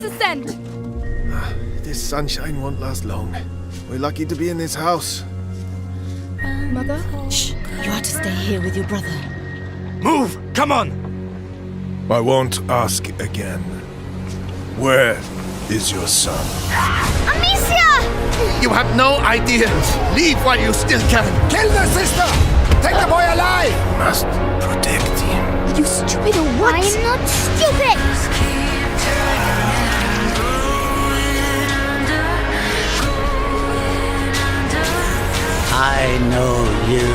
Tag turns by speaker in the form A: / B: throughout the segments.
A: Descend!
B: This sunshine won't last long. We're lucky to be in this house.
A: Mother?
C: Shh! You are to stay here with your brother.
D: Move! Come on!
B: I won't ask again. Where is your son?
E: Amicia!
D: You have no idea. Leave while you still can.
F: Kill the sister! Take the boy alive!
B: Must protect him.
C: Are you stupid or what?
E: I am not stupid!
G: I know you,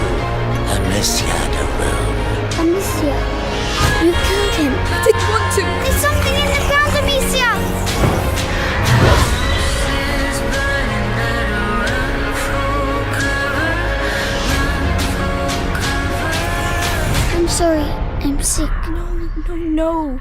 G: Amicia de Rune.
E: Amicia, you killed him.
A: I didn't want to!
E: There's something in the ground, Amicia! I'm sorry, I'm sick.
A: No.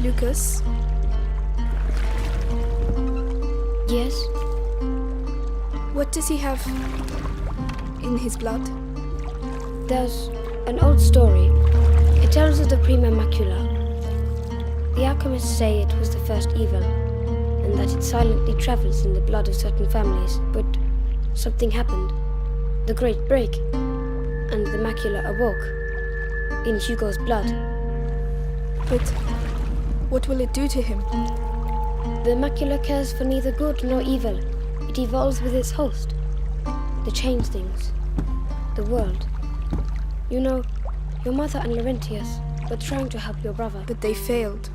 A: Lucas?
E: Yes?
A: What does he have in his blood?
H: There's an old story. It tells of the Prima Macula. The alchemists say it was the first evil, and that it silently travels in the blood of certain families. But something happened. The Great Break. And the Macula awoke. In Hugo's blood.
A: But what will it do to him?
H: The Macula cares for neither good nor evil. It evolves with its host. The change things. The world. You know, your mother and Laurentius were trying to help your brother.
A: But they failed.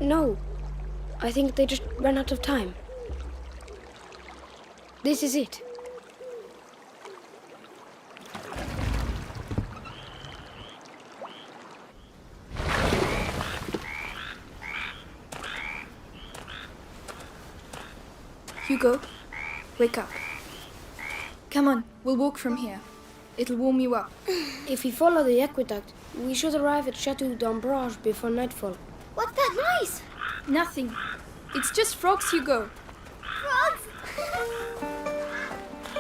H: No. I think they just ran out of time. This is it.
A: Hugo, wake up. Come on, we'll walk from here. It'll warm you up.
H: If we follow the aqueduct, we should arrive at Chateau d'Ambrage before nightfall.
E: What's that noise?
A: Nothing. It's just frogs, Hugo.
E: Frogs?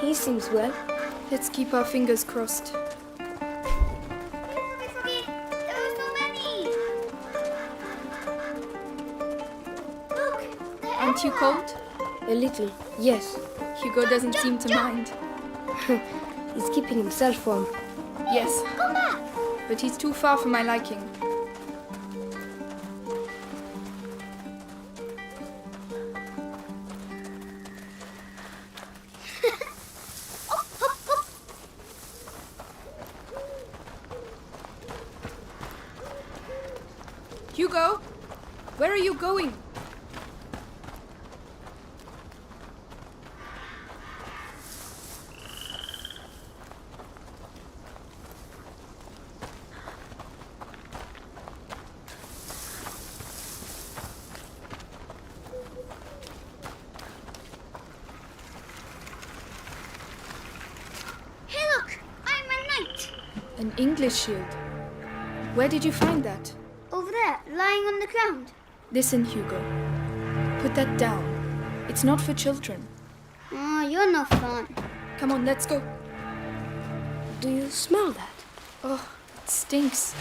H: He seems well.
A: Let's keep our fingers crossed.
E: Froggy, there are so many! Look, they're
A: Aren't you
E: everywhere.
A: cold?
H: A little, yes.
A: Hugo doesn't seem to mind.
H: He's keeping himself warm.
A: Yes,
E: Come back!
A: but he's too far for my liking. Hugo, where are you going?
E: Hey, look! I'm a knight!
A: An English shield. Where did you find that?
E: Over there, lying on the ground.
A: Listen, Hugo. Put that down. It's not for children.
E: Oh, you're no fun.
A: Come on, let's go.
H: Do you smell that?
A: Oh, it stinks.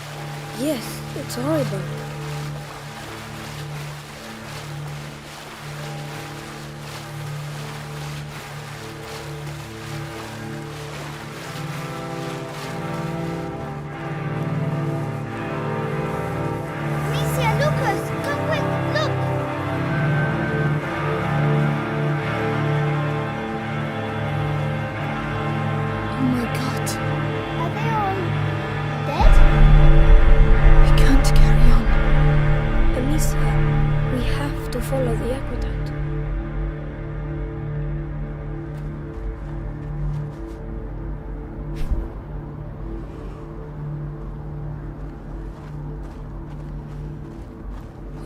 H: Yes, it's horrible.
E: Amicia, Lucas, come quick, look!
A: Oh my god.
E: Are they all dead?
A: We can't carry on.
H: Amicia, we have to follow the aqueduct.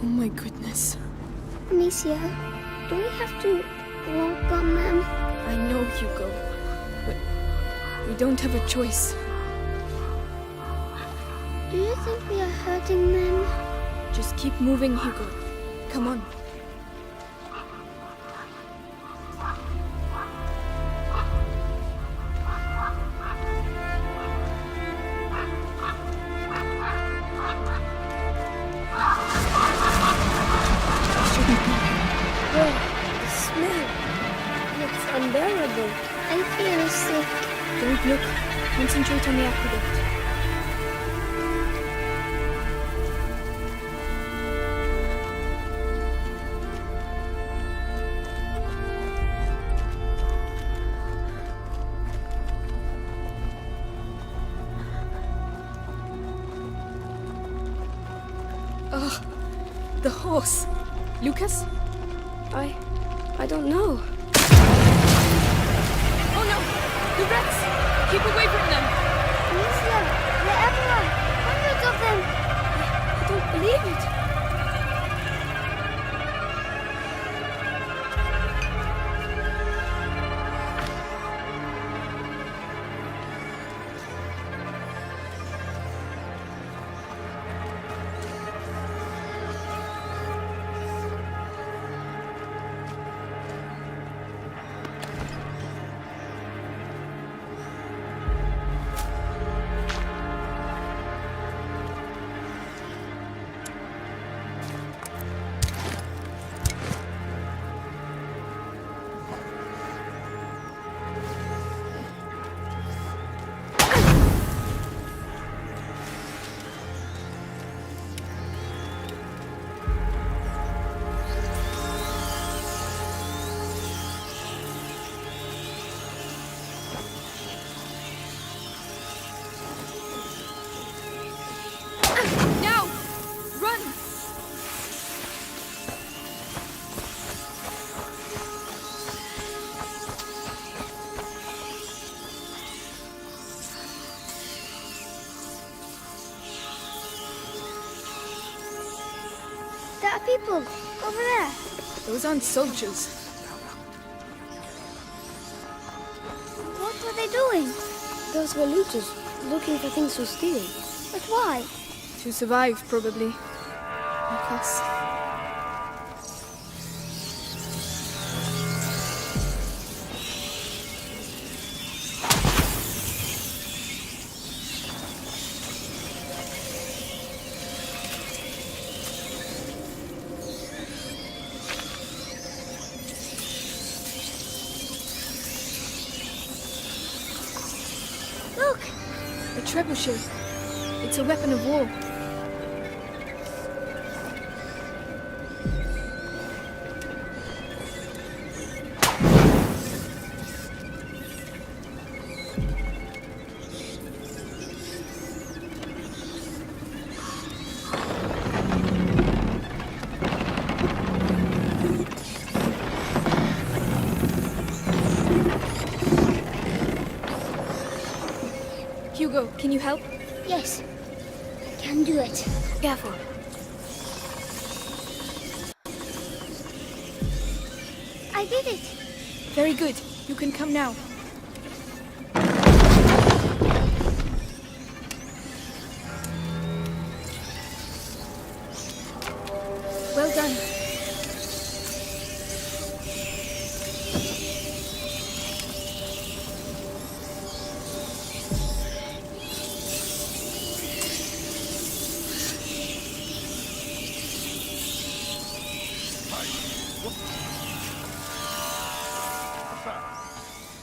A: Oh my goodness.
E: Amicia, do we have to walk on them?
A: I know, Hugo. But we don't have a choice.
E: Do you think we are hurting them?
A: Just keep moving, Hugo. Come on. Shouldn't be.
H: Oh, the smell. It's unbearable.
E: I feel sick.
A: Don't look. Concentrate on the aqueduct. Ugh, the horse. Lucas?
H: I don't know.
A: Oh no! The rats! Keep away from them!
E: Amicia, they're everywhere. Hundreds of them.
H: I don't believe it.
A: Now! Run!
E: There are people over there.
A: Those aren't soldiers.
E: What were they doing?
H: Those were looters looking for things to steal.
E: But why?
A: To survive, probably. Like us.
E: Look,
A: A trebuchet. It's a weapon of war. Hugo, can you help?
E: yes, I can do it.
H: Careful.
E: I did it.
A: Very good. You can come now. Well done.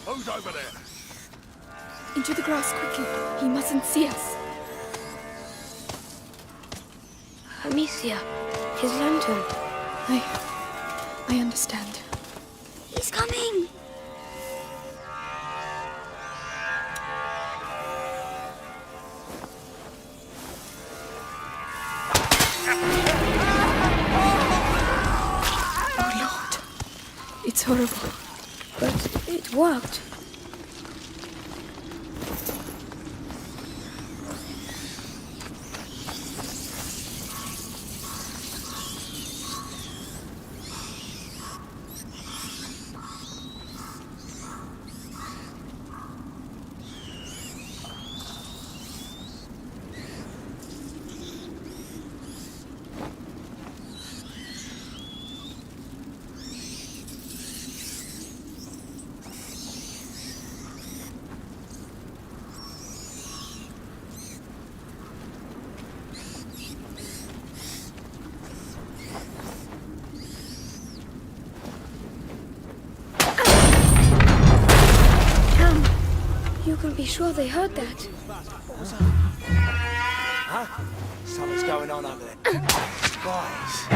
D: Who's over there?
A: Into the grass quickly. He mustn't see us.
H: Amicia, his lantern.
A: I understand.
E: He's coming.
A: horrible.
H: But it worked. You can be sure they heard that.
G: Something's going on over there. Guys.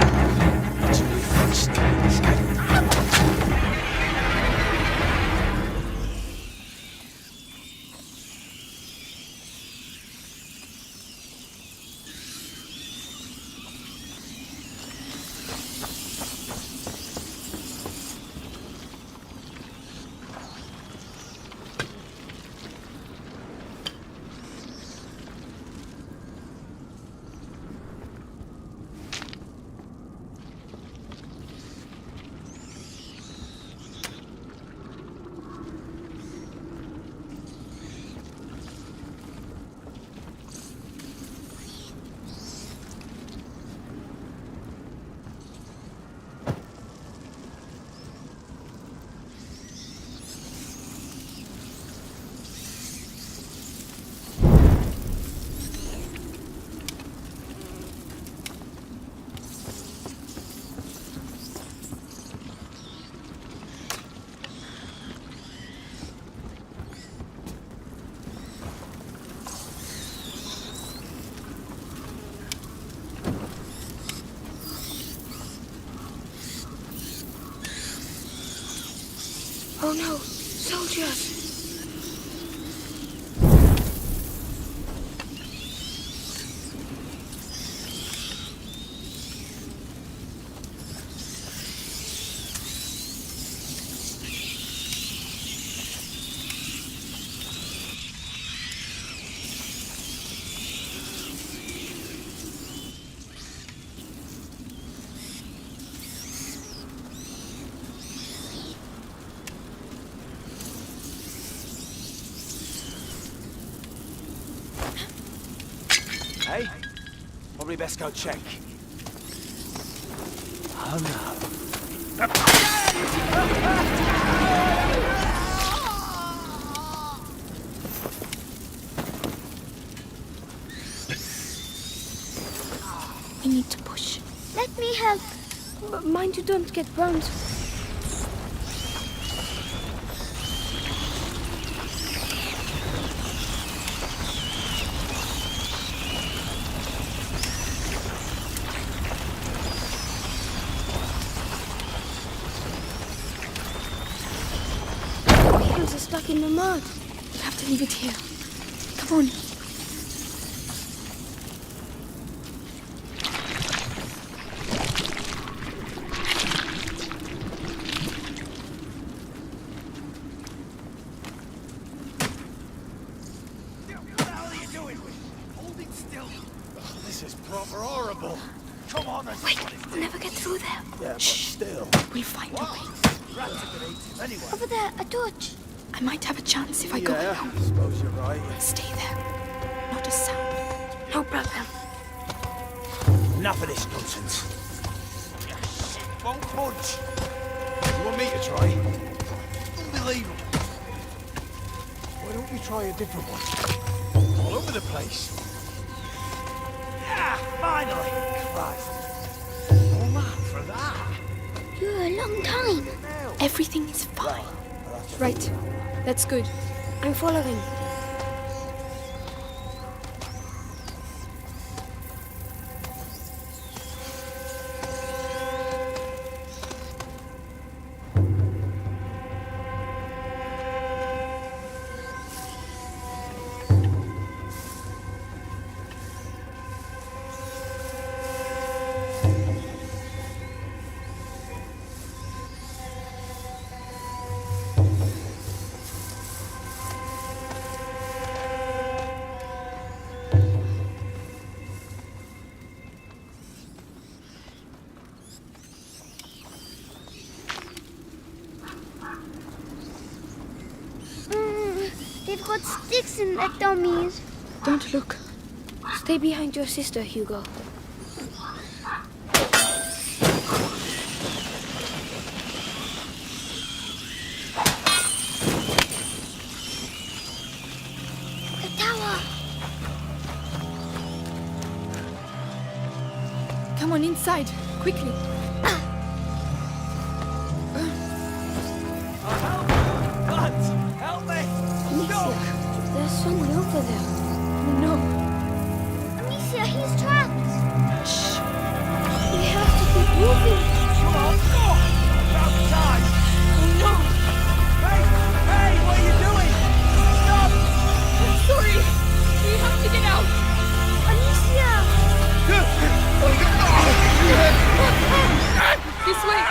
H: Oh no, soldiers!
G: Hey? Probably best go check. Oh no.
A: We need to push.
E: Let me help.
H: But mind you don't get burned. Hands are stuck in the mud.
A: We have to leave it here. Come on.
D: This is proper horrible. Come on, I
A: Wait, we'll never get through there.
G: Yeah, but still.
A: We'll find a way.
D: rats are gonna eat him anyway.
E: Over there, a torch.
A: I might have a chance if I go
G: Yeah,
A: alone.
G: I suppose you're right.
A: Stay there. Not a sound. No problem.
G: Enough of this nonsense.
D: Won't budge.
G: You want me to try?
D: Unbelievable.
G: Why don't we try a different one?
D: All over the place. Ah, finally.
G: Christ.
D: Oh man, for that.
E: You're a long time.
A: Everything is fine. Right. That's good.
H: I'm following.
E: They've got sticks in their dummies.
A: Don't look.
H: Stay behind your sister, Hugo.
E: The tower.
A: Come on inside, quickly.
D: Help me!
H: Amicia, there's someone over there.
A: No.
E: Amicia, he's trapped.
H: We have to keep moving.
D: Come on! About time!
A: Oh no.
D: Hey! Hey! What are you doing? Stop!
A: I'm sorry. We have to get out.
E: Amicia.
A: This way.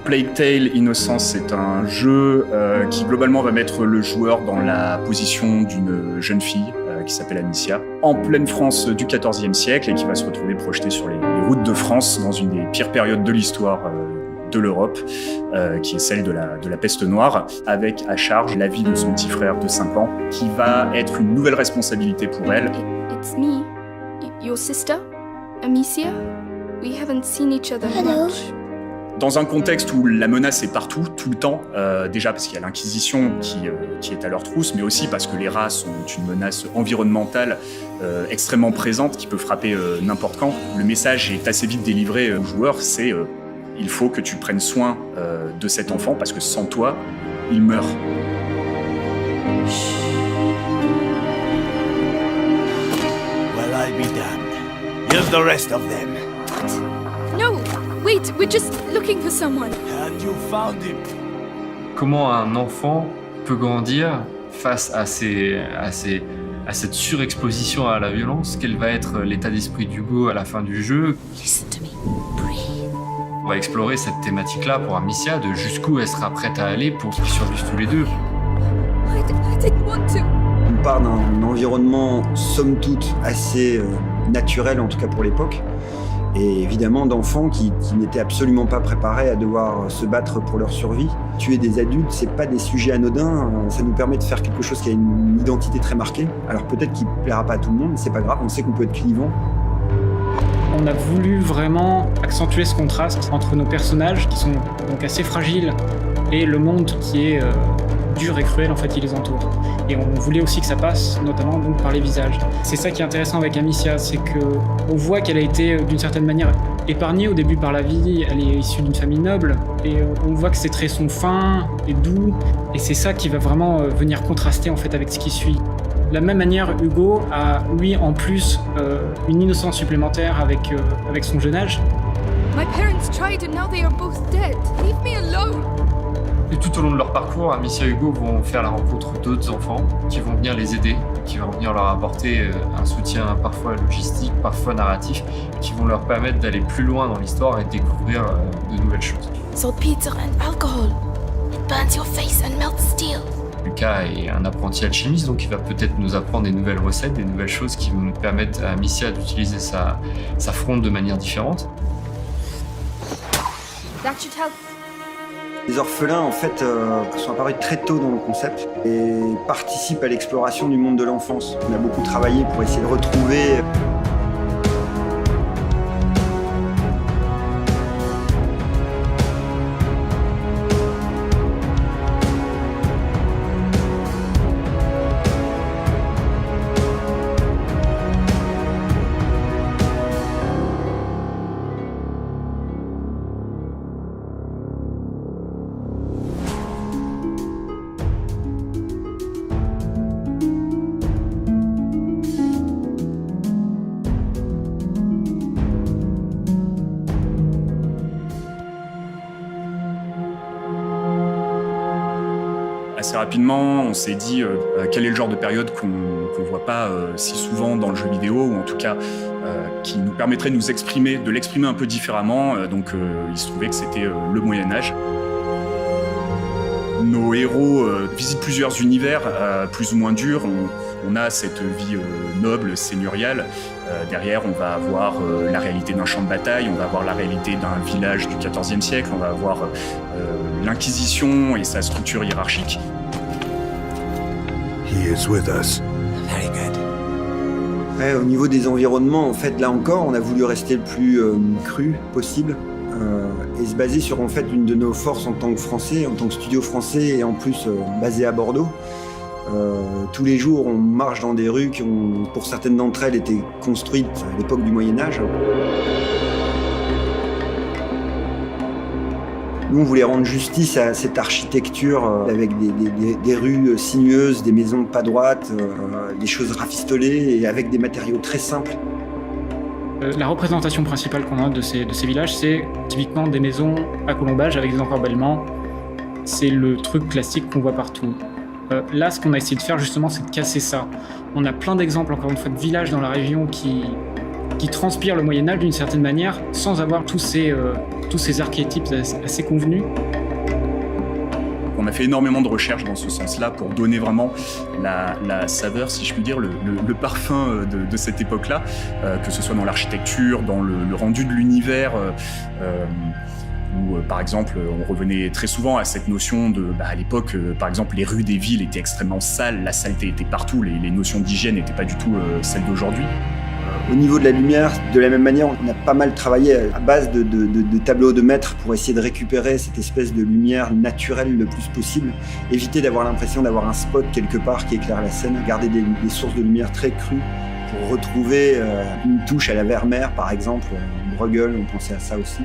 I: Plague Tale Innocence, c'est un jeu qui globalement va mettre le joueur dans la position d'une jeune fille qui s'appelle Amicia, en pleine France du XIVe siècle et qui va se retrouver projetée sur les routes de France dans une des pires périodes de l'histoire de l'Europe, qui est celle de la peste noire, avec à charge la vie de son petit frère de 5 ans, qui va être une nouvelle responsabilité pour elle.
A: It's me. Your sister? Amicia? We haven't seen each other
E: Hello.
A: much.
I: Dans un contexte où la menace est partout, tout le temps, déjà parce qu'il y a l'Inquisition qui est à leur trousse, mais aussi parce que les rats sont une menace environnementale extrêmement présente qui peut frapper n'importe quand. Le message est assez vite délivré aux joueurs, c'est il faut que tu prennes soin de cet enfant parce que sans toi, il meurt.
D: Well, I'll be damned. Here's the rest of them.
A: No! Wait, we're just looking for someone.
D: And you found him.
J: Comment un enfant peut grandir face à cette surexposition à la violence? Quel va être l'état d'esprit d'Hugo à la fin du jeu?
C: Listen to me. Breathe.
J: On va explorer cette thématique-là pour Amicia, de jusqu'où elle sera prête à aller pour qu'ils survivent tous les deux.
A: I didn't want to.
K: On part d'un environnement, somme toute, assez naturel, en tout cas pour l'époque. Et évidemment d'enfants qui n'étaient absolument pas préparés à devoir se battre pour leur survie. Tuer des adultes, c'est pas des sujets anodins, ça nous permet de faire quelque chose qui a une identité très marquée. Alors peut-être qu'il plaira pas à tout le monde, mais c'est pas grave, on sait qu'on peut être clivant.
L: On a voulu vraiment accentuer ce contraste entre nos personnages qui sont donc assez fragiles et le monde qui est dur et cruel en fait qui les entoure. Et on voulait aussi que ça passe notamment donc par les visages. C'est ça qui est intéressant avec Amicia, c'est qu'on voit qu'elle a été d'une certaine manière épargnée au début par la vie, elle est issue d'une famille noble et on voit que ses traits sont fins et doux et c'est ça qui va vraiment venir contraster en fait avec ce qui suit. De la même manière, Hugo a lui en plus une innocence supplémentaire avec son jeune âge.
A: My parents tried and now they are both dead. Leave me alone.
J: Et tout au long de leur parcours, Amicia et Hugo vont faire la rencontre d'autres enfants qui vont venir les aider, qui vont venir leur apporter un soutien parfois logistique, parfois narratif, qui vont leur permettre d'aller plus loin dans l'histoire et de découvrir de nouvelles choses.
C: Saltpeter and alcohol. It burns your face and melts steel.
J: Lucas est un apprenti alchimiste, donc il va peut-être nous apprendre des nouvelles recettes, des nouvelles choses qui vont nous permettre à Amicia d'utiliser sa fronde de manière différente.
A: That should help.
K: Les orphelins, en fait, sont apparus très tôt dans le concept et participent à l'exploration du monde de l'enfance. On a beaucoup travaillé pour essayer de retrouver
I: assez rapidement, on s'est dit quel est le genre de période qu'on voit pas si souvent dans le jeu vidéo, ou en tout cas qui nous permettrait de l'exprimer un peu différemment. Donc il se trouvait que c'était le Moyen-Âge. Nos héros visitent plusieurs univers plus ou moins durs. On a cette vie noble, seigneuriale. Derrière, on va avoir la réalité d'un champ de bataille, on va avoir la réalité d'un village du XIVe siècle, on va avoir l'Inquisition et sa structure hiérarchique.
G: He is with us.
K: Very good. Ouais, au niveau des environnements, en fait, là encore, on a voulu rester le plus cru possible. Et se baser sur en fait une de nos forces en tant que Français, en tant que studio français et en plus basé à Bordeaux. Tous les jours, on marche dans des rues qui ont, pour certaines d'entre elles, été construites à l'époque du Moyen-Âge. Nous, on voulait rendre justice à cette architecture avec des rues sinueuses, des maisons pas droites, des choses rafistolées et avec des matériaux très simples.
L: La représentation principale qu'on a de ces villages, c'est typiquement des maisons à colombage avec des encorbellements. C'est le truc classique qu'on voit partout. Là, ce qu'on a essayé de faire justement, c'est de casser ça. On a plein d'exemples, encore une fois, de villages dans la région qui transpirent le Moyen-Âge d'une certaine manière, sans avoir tous ces archétypes assez convenus.
I: On a fait énormément de recherches dans ce sens-là pour donner vraiment la saveur, si je puis dire, le parfum de cette époque-là, que ce soit dans l'architecture, dans le rendu de l'univers, où, par exemple, on revenait très souvent à cette notion de, à l'époque, par exemple, les rues des villes étaient extrêmement sales, la saleté était partout, les notions d'hygiène n'étaient pas du tout celles d'aujourd'hui.
K: Au niveau de la lumière, de la même manière, on a pas mal travaillé à base de tableaux de maître pour essayer de récupérer cette espèce de lumière naturelle le plus possible, éviter d'avoir l'impression d'avoir un spot quelque part qui éclaire la scène, garder des sources de lumière très crues pour retrouver une touche à la Vermeer, par exemple, Bruegel, on pensait à ça aussi.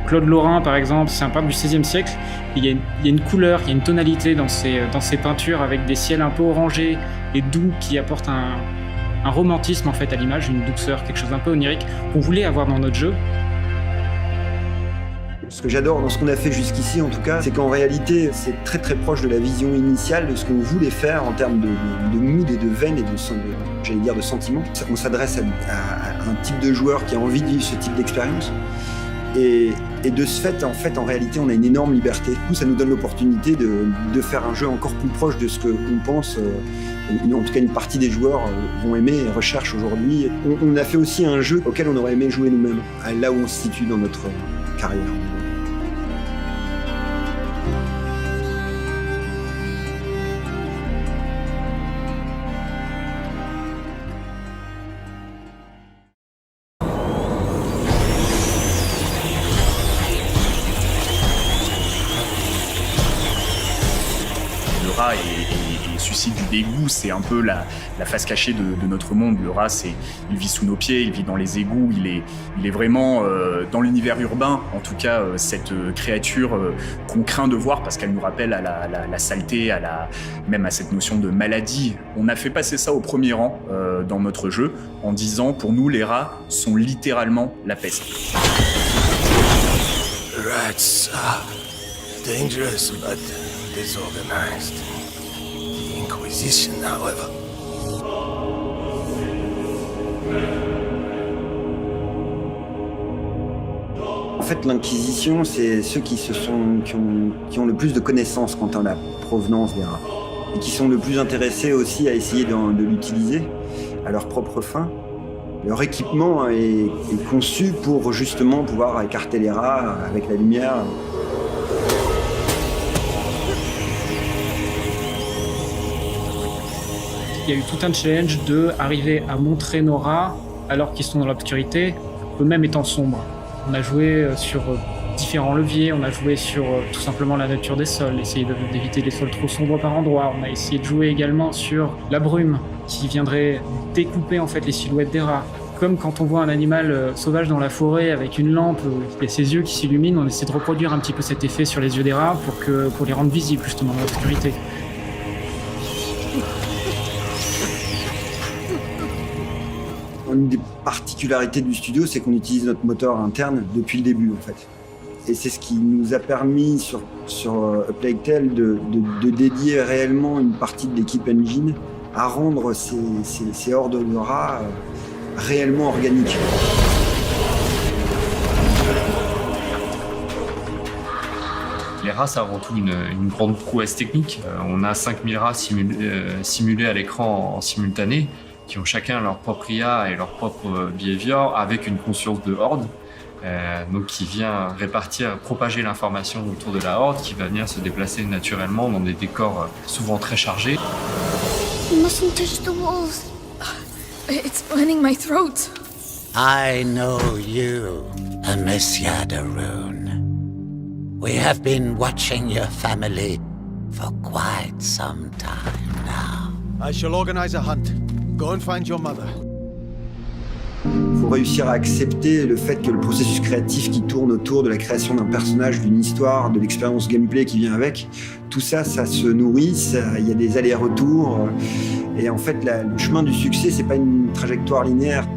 L: Claude Lorrain, par exemple, c'est un peintre du XVIe siècle. Il y a une couleur, il y a une tonalité dans ses peintures avec des ciels un peu orangés et doux qui apportent un romantisme en fait à l'image, une douceur, quelque chose d'un peu onirique qu'on voulait avoir dans notre jeu.
K: Ce que j'adore dans ce qu'on a fait jusqu'ici, en tout cas, c'est qu'en réalité, c'est très très proche de la vision initiale de ce qu'on voulait faire en termes de mood et de veine et de sentiments. On s'adresse à un type de joueur qui a envie de vivre ce type d'expérience. Et de ce fait, en réalité, on a une énorme liberté. Du coup, ça nous donne l'opportunité de faire un jeu encore plus proche de ce qu'on pense, en tout cas une partie des joueurs vont aimer et recherchent aujourd'hui. On a fait aussi un jeu auquel on aurait aimé jouer nous-mêmes, là où on se situe dans notre carrière.
I: Et suscite du dégoût, c'est un peu la face cachée de notre monde. Le rat, il vit sous nos pieds, il vit dans les égouts, il est vraiment dans l'univers urbain, en tout cas cette créature qu'on craint de voir parce qu'elle nous rappelle à la saleté, même à cette notion de maladie. On a fait passer ça au premier rang dans notre jeu en disant, pour nous, les rats sont littéralement la peste.
G: Rats are dangerous but disorganized. The Inquisition, however.
K: En fait, l'Inquisition, c'est ceux qui ont le plus de connaissances quant à la provenance des rats et qui sont le plus intéressés aussi à essayer de l'utiliser à leur propre fin. Leur équipement est conçu pour justement pouvoir écarter les rats avec la lumière.
L: Il y a eu tout un challenge d'arriver à montrer nos rats alors qu'ils sont dans l'obscurité, eux-mêmes étant sombres. On a joué sur différents leviers, on a joué sur tout simplement la nature des sols, essayer d'éviter les sols trop sombres par endroits. On a essayé de jouer également sur la brume qui viendrait découper en fait les silhouettes des rats. Comme quand on voit un animal sauvage dans la forêt avec une lampe, il y a ses yeux qui s'illuminent, on essaie de reproduire un petit peu cet effet sur les yeux des rats pour les rendre visibles justement dans l'obscurité.
K: Une des particularités du studio, c'est qu'on utilise notre moteur interne depuis le début, en fait. Et c'est ce qui nous a permis sur A Plague Tale de dédier réellement une partie de l'équipe engine à rendre ces hordes de rats réellement organiques.
J: Les rats, c'est avant tout une grande prouesse technique. On a 5000 rats simulés à l'écran en simultané, qui ont chacun leur propre IA et leur propre behavior, avec une conscience de horde, donc qui vient propager l'information autour de la horde, qui va venir se déplacer naturellement dans des décors souvent très chargés.
E: You mustn't touch the walls.
A: It's burning my throat.
G: I know you, Amicia de Rune. We have been watching your family for quite some time now.
B: I shall organize a hunt. Go and find your mother.
K: Il faut réussir à accepter le fait que le processus créatif qui tourne autour de la création d'un personnage, d'une histoire, de l'expérience gameplay qui vient avec, tout ça, ça se nourrit, il y a des allers-retours. Et en fait, le chemin du succès, c'est pas une trajectoire linéaire.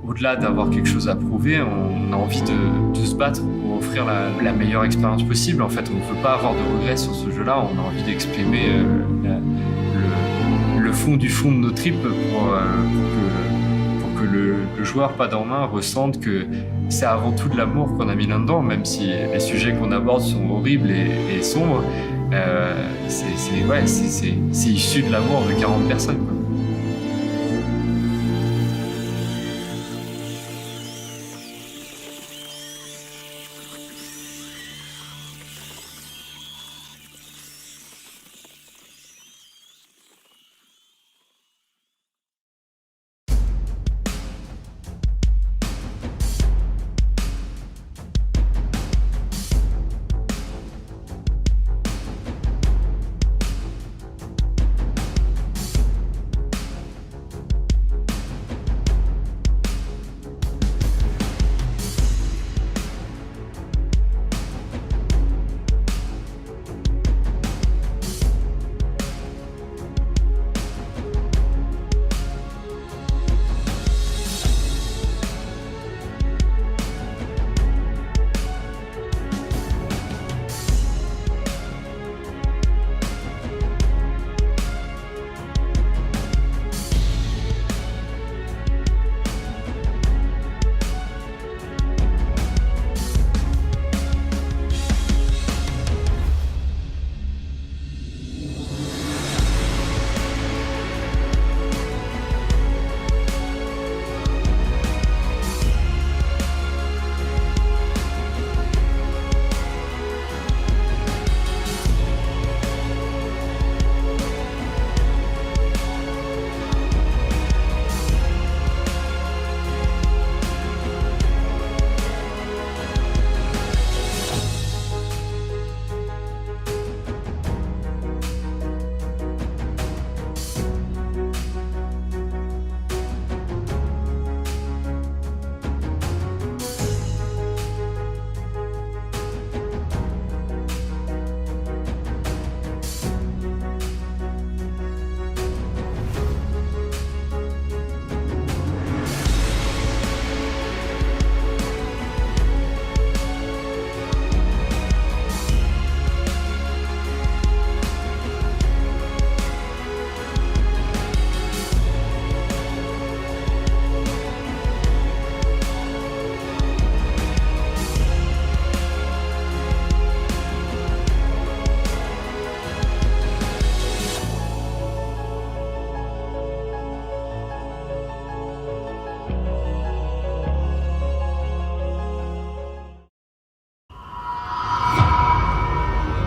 J: Au-delà d'avoir quelque chose à prouver, on a envie de se battre pour offrir la meilleure expérience possible. En fait, on ne veut pas avoir de regrets sur ce jeu-là. On a envie d'exprimer le fond du fond de nos tripes pour que le joueur pas en main ressente que c'est avant tout de l'amour qu'on a mis là-dedans, même si les sujets qu'on aborde sont horribles et sombres. C'est issu de l'amour de 40 personnes, quoi.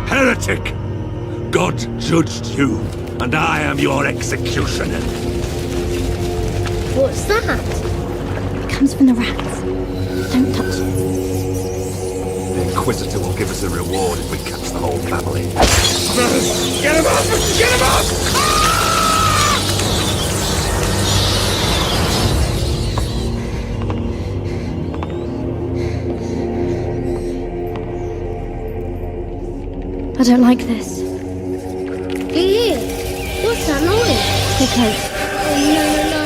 M: Heretic! God judged you, and I am your executioner.
E: What's that?
A: It comes from the rats. Don't touch it.
M: The Inquisitor will give us a reward if we catch the whole family.
F: Get him up! Get him up!
A: I don't like this.
E: Hey, what's that noise?
A: Stay close.
E: Oh, no.